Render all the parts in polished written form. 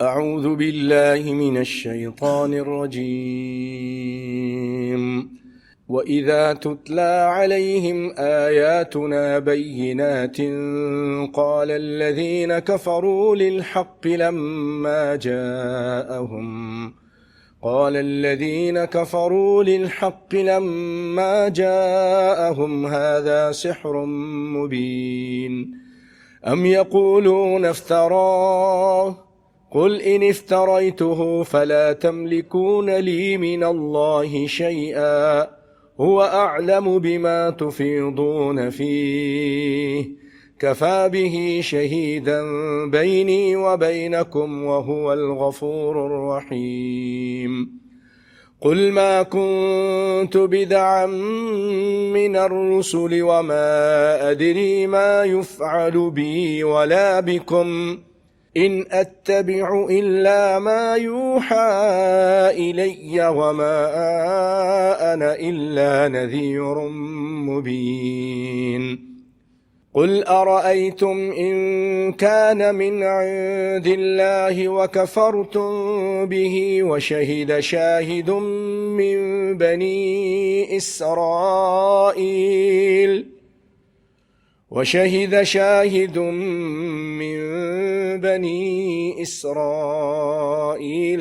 أعوذ بالله من الشيطان الرجيم وإذا تتلى عليهم آياتنا بينات قال الذين كفروا للحق لما جاءهم هذا سحر مبين أم يقولون افتراه قل إن افتريته فلا تملكون لي من الله شيئا هو أعلم بما تفيضون فيه كفى به شهيدا بيني وبينكم وهو الغفور الرحيم قل ما كنت بدعا من الرسل وما أدري ما يفعل بي ولا بكم إن أتبع إلا ما يوحى إلي وما أنا إلا نذير مبين قل أرأيتم إن كان من عند الله وكفرتم به وشهد شاهد من بني إسرائيل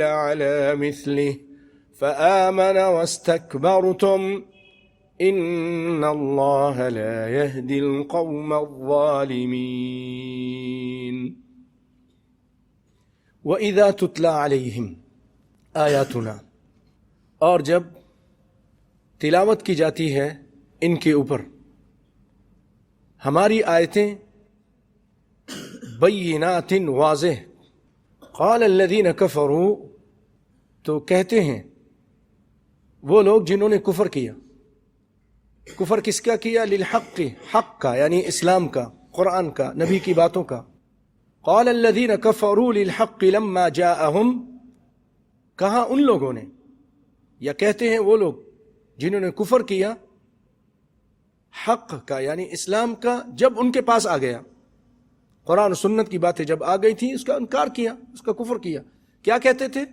على مثله فآمن واستكبرتم إن الله لا يهدي القوم الظالمين وإذا تتلى عليهم آياتنا، اور جب تلاوت کی جاتی ہے ان کے اوپر ہماری آیتیں بینات واضح، قال الذین کفروا، تو کہتے ہیں وہ لوگ جنہوں نے کفر کیا. کفر کس کا کیا؟ للحق، حق کا یعنی اسلام کا، قرآن کا، نبی کی باتوں کا. قال الذین کفروا للحق لما جاءہم، کہا ان لوگوں نے، یا کہتے ہیں وہ لوگ جنہوں نے کفر کیا حق کا یعنی اسلام کا جب ان کے پاس آ گیا. قرآن و سنت کی باتیں جب آ گئی تھیں اس کا انکار کیا، اس کا کفر کیا. کیا کہتے تھے؟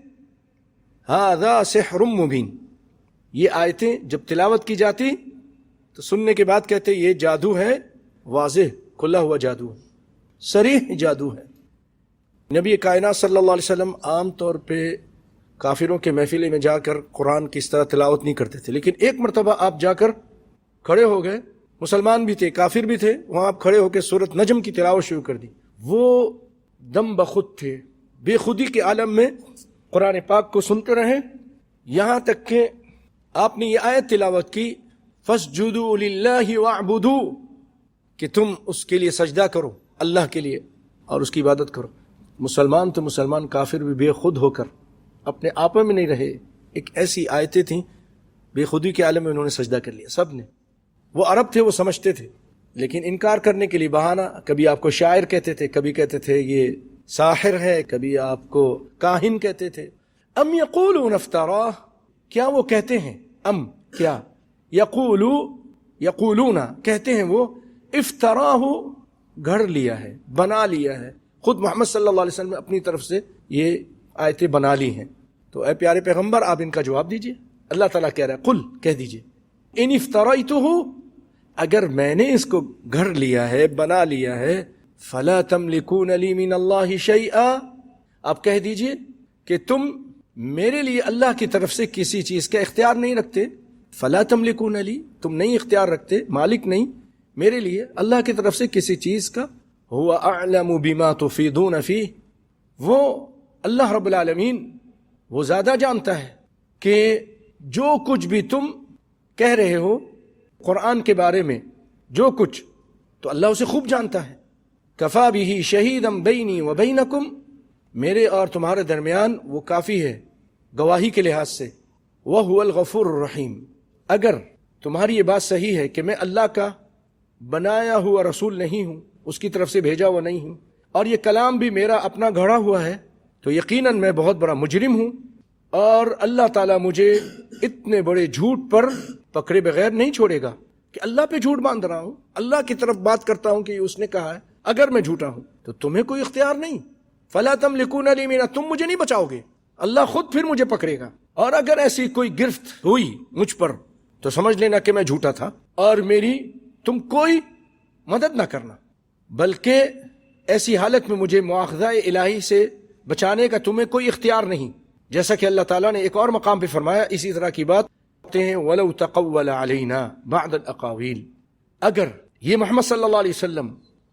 ھذا سحر مبین. یہ آیتیں جب تلاوت کی جاتی تو سننے کے بعد کہتے یہ جادو ہے، واضح کھلا ہوا جادو ہے، صریح جادو ہے. نبی کائنات صلی اللہ علیہ وسلم عام طور پہ کافروں کے محفلے میں جا کر قرآن کی اس طرح تلاوت نہیں کرتے تھے، لیکن ایک مرتبہ آپ جا کر کھڑے ہو گئے، مسلمان بھی تھے کافر بھی تھے، وہاں آپ کھڑے ہو کے سورۃ نجم کی تلاوت شروع کر دی. وہ دم بخود تھے، بے خودی کے عالم میں قرآن پاک کو سنتے رہے، یہاں تک کہ آپ نے یہ آیت تلاوت کی فَاسْجُدُوا لِلَّهِ وَاعْبُدُوا، کہ تم اس کے لیے سجدہ کرو، اللہ کے لیے، اور اس کی عبادت کرو. مسلمان تو مسلمان، کافر بھی بے خود ہو کر اپنے آپے میں نہیں رہے. ایک ایسی آیتیں تھیں بے خودی کے عالم میں انہوں نے سجدہ کر لیا سب نے. وہ عرب تھے، وہ سمجھتے تھے، لیکن انکار کرنے کے لیے بہانہ، کبھی آپ کو شاعر کہتے تھے، کبھی کہتے تھے یہ ساحر ہے، کبھی آپ کو کاہن کہتے تھے. ام یقولون افتراہ، کیا وہ کہتے ہیں، ام کیا، یقولون کہتے ہیں وہ، افتراہ گھڑ لیا ہے، بنا لیا ہے. خود محمد صلی اللہ علیہ وسلم نے اپنی طرف سے یہ آیتیں بنا لی ہیں. تو اے پیارے پیغمبر آپ ان کا جواب دیجئے. اللہ تعالیٰ کہہ رہا ہے قل، کہہ دیجئے، ان افترائتہ، اگر میں نے اس کو گھڑ لیا ہے، بنا لیا ہے، فلا تملکون لی من اللہ شیئا، آپ کہہ دیجئے کہ تم میرے لیے اللہ کی طرف سے کسی چیز کا اختیار نہیں رکھتے. فلا تملکون لی، تم نہیں اختیار رکھتے، مالک نہیں میرے لیے اللہ کی طرف سے کسی چیز کا. هو اعلم بما تفیضون فیہ، وہ اللہ رب العالمین وہ زیادہ جانتا ہے کہ جو کچھ بھی تم کہہ رہے ہو قرآن کے بارے میں، جو کچھ، تو اللہ اسے خوب جانتا ہے. کفا بہ شہیدا بینی و بینکم، میرے اور تمہارے درمیان وہ کافی ہے گواہی کے لحاظ سے. وہو الغفور الرحیم، اگر تمہاری یہ بات صحیح ہے کہ میں اللہ کا بنایا ہوا رسول نہیں ہوں، اس کی طرف سے بھیجا ہوا نہیں ہوں، اور یہ کلام بھی میرا اپنا گھڑا ہوا ہے، تو یقیناً میں بہت بڑا مجرم ہوں، اور اللہ تعالیٰ مجھے اتنے بڑے جھوٹ پر پکڑے بغیر نہیں چھوڑے گا کہ اللہ پہ جھوٹ باندھ رہا ہوں، اللہ کی طرف بات کرتا ہوں کہ اس نے کہا ہے. اگر میں جھوٹا ہوں تو تمہیں کوئی اختیار نہیں. فلا تملکون لی مینا، تم مجھے نہیں بچاؤ گے، اللہ خود پھر مجھے پکڑے گا، اور اگر ایسی کوئی گرفت ہوئی مجھ پر تو سمجھ لینا کہ میں جھوٹا تھا اور میری تم کوئی مدد نہ کرنا، بلکہ ایسی حالت میں مجھے مواخذہ الہی سے بچانے کا تمہیں کوئی اختیار نہیں، جیسا کہ اللہ تعالیٰ نے ایک اور مقام پہ فرمایا اسی طرح کی بات ہیں، وَلَوْ تَقَوَّلَ عَلَيْنَا بَعْضَ الْأَقَاوِيلِ، اگر یہ محمد صلی اللہ علیہ وسلم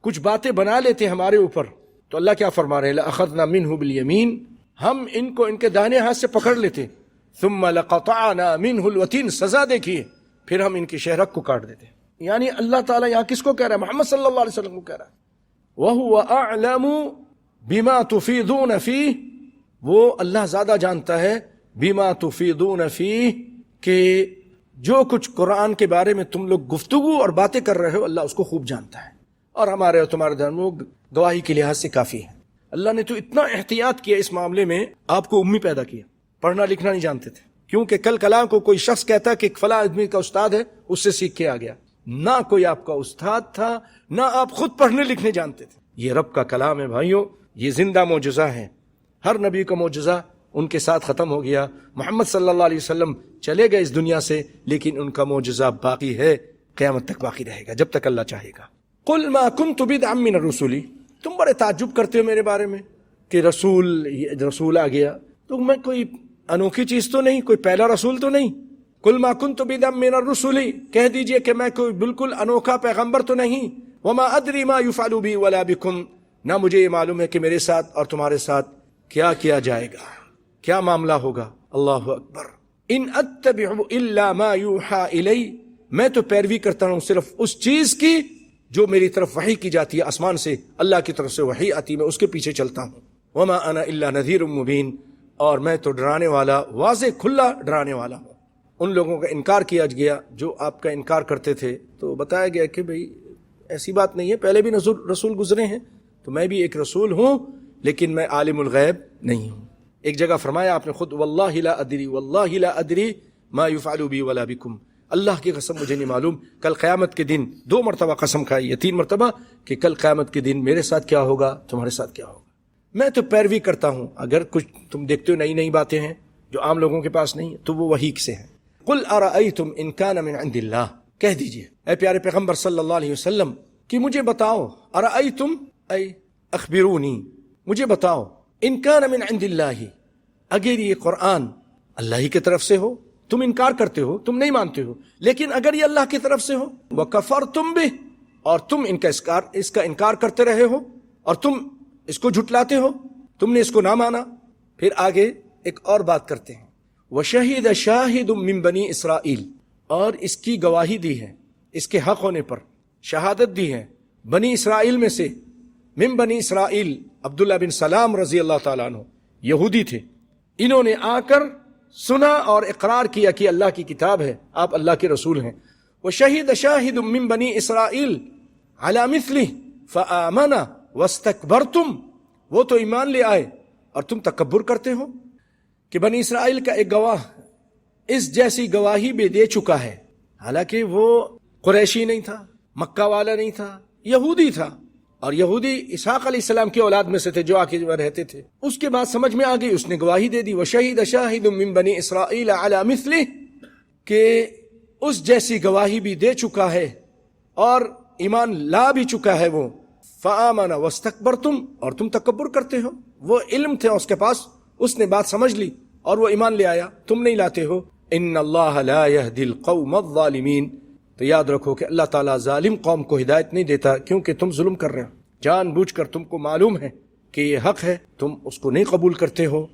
کچھ باتیں بنا لیتے ہمارے اوپر تو اللہ کیا فرما رہے ہیں، لَأَخَذْنَا مِنْهُ بِالْيَمِينِ، ہم ان کو ان کے دائیں ہاتھ سے پکڑ لیتے، ثُمَّ لَقَطَعْنَا مِنْهُ الْوَتِينَ، سزا دیکھیے پھر ہم ان کی شہرک کو کاٹ دیتے۔ یعنی اللہ تعالیٰ یہاں کس کو کہہ رہا ہے؟ محمد صلی اللہ علیہ وسلم کو کہہ رہا ہے، وَهُوَ أَعْلَمُ بِمَا تُفِيضُونَ فِيهِ، وہ اللہ زیادہ جانتا ہے بِمَا تُفِيضُونَ فِيهِ، کہ جو کچھ قرآن کے بارے میں تم لوگ گفتگو اور باتیں کر رہے ہو اللہ اس کو خوب جانتا ہے، اور ہمارے اور تمہارے درمیان گواہی کے لحاظ سے کافی ہے۔ اللہ نے تو اتنا احتیاط کیا اس معاملے میں، آپ کو امی پیدا کیا، پڑھنا لکھنا نہیں جانتے تھے، کیونکہ کل کلام کو کوئی شخص کہتا کہ فلاں آدمی کا استاد ہے، اس سے سیکھ کے آ گیا، نہ کوئی آپ کا استاد تھا، نہ آپ خود پڑھنے لکھنے جانتے تھے۔ یہ رب کا کلام ہے بھائیوں، یہ زندہ معجزہ ہے، ہر نبی کا معجزہ ان کے ساتھ ختم ہو گیا، محمد صلی اللہ علیہ وسلم چلے گئے اس دنیا سے، لیکن ان کا معجزہ باقی ہے، قیامت تک باقی رہے گا جب تک اللہ چاہے گا۔ قل ما كنت بدعا من الرسل، تم بڑے تعجب کرتے ہو میرے بارے میں کہ رسول آ گیا، تو میں کوئی انوکھی چیز تو نہیں، کوئی پہلا رسول تو نہیں۔ قل ما كنت بدعا من الرسل، کہہ دیجئے کہ میں کوئی بالکل انوکھا پیغمبر تو نہیں، وما ادری ما يفعل بي ولا بكم، نہ مجھے یہ معلوم ہے کہ میرے ساتھ اور تمہارے ساتھ کیا کیا جائے گا، کیا معاملہ ہوگا۔ اللہ اکبر۔ ان اتبع الا ما یوحى الی، میں تو پیروی کرتا ہوں صرف اس چیز کی جو میری طرف وحی کی جاتی ہے، آسمان سے اللہ کی طرف سے وحی آتی، میں اس کے پیچھے چلتا ہوں۔ وما انا الا نذیر مبین، اور میں تو ڈرانے والا، واضح کھلا ڈرانے والا ہوں۔ ان لوگوں کا انکار کیا گیا جو آپ کا انکار کرتے تھے، تو بتایا گیا کہ بھئی ایسی بات نہیں ہے، پہلے بھی رسول گزرے ہیں، تو میں بھی ایک رسول ہوں، لیکن میں عالم الغیب نہیں ہوں۔ ایک جگہ فرمایا آپ نے خود، واللہ لا ادری، واللہ لا ادری ما يفعل بی ولا بکم، اللہ کی قسم مجھے نہیں معلوم کل قیامت کے دن، 2 مرتبہ قسم کھائی ہے، 3 مرتبہ، کہ کل قیامت کے دن میرے ساتھ کیا ہوگا، تمہارے ساتھ کیا ہوگا۔ میں تو پیروی کرتا ہوں، اگر کچھ تم دیکھتے ہو نئی نئی باتیں ہیں جو عام لوگوں کے پاس نہیں ہے تو وہ وحی سے ہیں۔ قل ارأیتم ان کان من عند اللہ، کہہ دیجئے اے پیارے پیغمبر صلی اللہ علیہ وسلم کہ مجھے بتاؤ، ارأیتم ای اخبرونی، مجھے بتاؤ، ان کان من عند اللہ، اگر یہ قرآن اللہ ہی کی طرف سے ہو، تم انکار کرتے ہو، تم نہیں مانتے ہو، لیکن اگر یہ اللہ کی طرف سے ہو، وکفرتم بہ، اور تم اس کا انکار کرتے رہے ہو اور تم اس کو جھٹلاتے ہو، تم نے اس کو نہ مانا۔ پھر آگے ایک اور بات کرتے ہیں، وشہد شاہد من بنی اسرائیل، اور اس کی گواہی دی ہے، اس کے حق ہونے پر شہادت دی ہے بنی اسرائیل میں سے، من بنی اسرائیل، عبداللہ بن سلام رضی اللہ تعالیٰ عنہ یہودی تھے، انہوں نے آ کر سنا اور اقرار کیا کہ اللہ کی کتاب ہے، آپ اللہ کے رسول ہیں۔ وشہد شاہد من بنی اسرائیل علی مثلہ فآمن واستکبرتم، وہ تو ایمان لے آئے اور تم تکبر کرتے ہو۔ کہ بنی اسرائیل کا ایک گواہ اس جیسی گواہی بھی دے چکا ہے، حالانکہ وہ قریشی نہیں تھا، مکہ والا نہیں تھا، یہودی تھا، اور یہودی اسحاق علیہ السلام کی اولاد میں سے تھے جو آ کے رہتے تھے۔ اس کے بعد سمجھ میں آ گئی، اس نے گواہی دے دی، وشہد شاہد من بنی اسرائیل علی مثلہ، کہ اس جیسی گواہی بھی دے چکا ہے اور ایمان لا بھی چکا ہے وہ، فآمن واستکبرتم، اور تم تکبر کرتے ہو۔ وہ علم تھا اس کے پاس، اس نے بات سمجھ لی اور وہ ایمان لے آیا، تم نہیں لاتے ہو۔ ان اللہ لا یہدی القوم الظالمین، تو یاد رکھو کہ اللہ تعالیٰ ظالم قوم کو ہدایت نہیں دیتا، کیونکہ تم ظلم کر رہے ہو، جان بوجھ کر، تم کو معلوم ہے کہ یہ حق ہے، تم اس کو نہیں قبول کرتے ہو،